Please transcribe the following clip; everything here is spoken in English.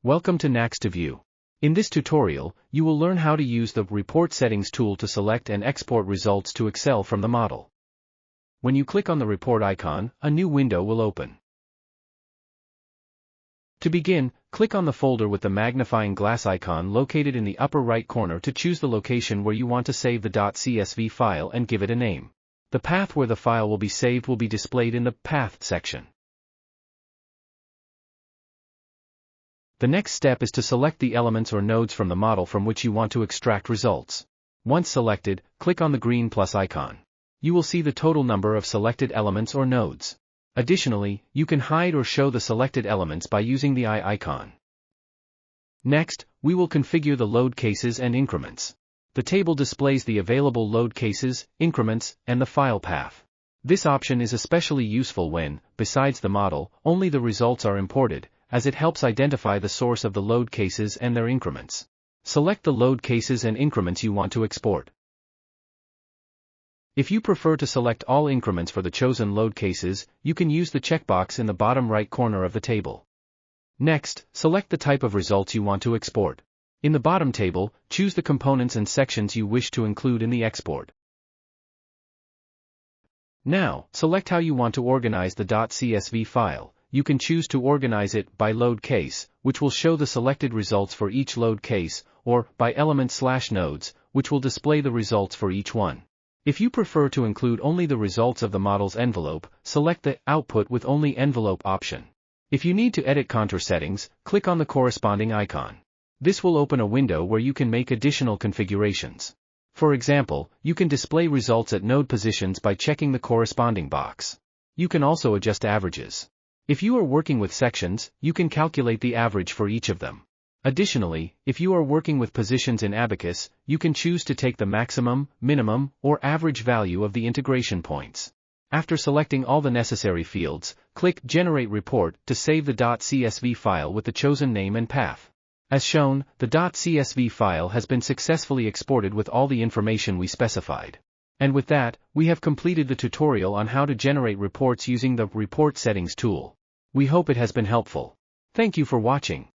Welcome to NaxToView. In this tutorial, you will learn how to use the Report Settings tool to select and export results to Excel from the model. When you click on the report icon, a new window will open. To begin, click on the folder with the magnifying glass icon located in the upper right corner to choose the location where you want to save the .csv file and give it a name. The path where the file will be saved will be displayed in the Path section. The next step is to select the elements or nodes from the model from which you want to extract results. Once selected, click on the green plus icon. You will see the total number of selected elements or nodes. Additionally, you can hide or show the selected elements by using the eye icon. Next, we will configure the load cases and increments. The table displays the available load cases, increments, and the file path. This option is especially useful when, besides the model, only the results are imported, as it helps identify the source of the load cases and their increments. Select the load cases and increments you want to export. If you prefer to select all increments for the chosen load cases, you can use the checkbox in the bottom right corner of the table. Next, select the type of results you want to export. In the bottom table, choose the components and sections you wish to include in the export. Now, select how you want to organize the .csv file. You can choose to organize it by load case, which will show the selected results for each load case, or by element/nodes, which will display the results for each one. If you prefer to include only the results of the model's envelope, select the Output with Only Envelope option. If you need to edit contour settings, click on the corresponding icon. This will open a window where you can make additional configurations. For example, you can display results at node positions by checking the corresponding box. You can also adjust averages. If you are working with sections, you can calculate the average for each of them. Additionally, if you are working with positions in ABAQUS, you can choose to take the maximum, minimum, or average value of the integration points. After selecting all the necessary fields, click Generate Report to save the .csv file with the chosen name and path. As shown, the .csv file has been successfully exported with all the information we specified. And with that, we have completed the tutorial on how to generate reports using the Report Settings tool. We hope it has been helpful. Thank you for watching.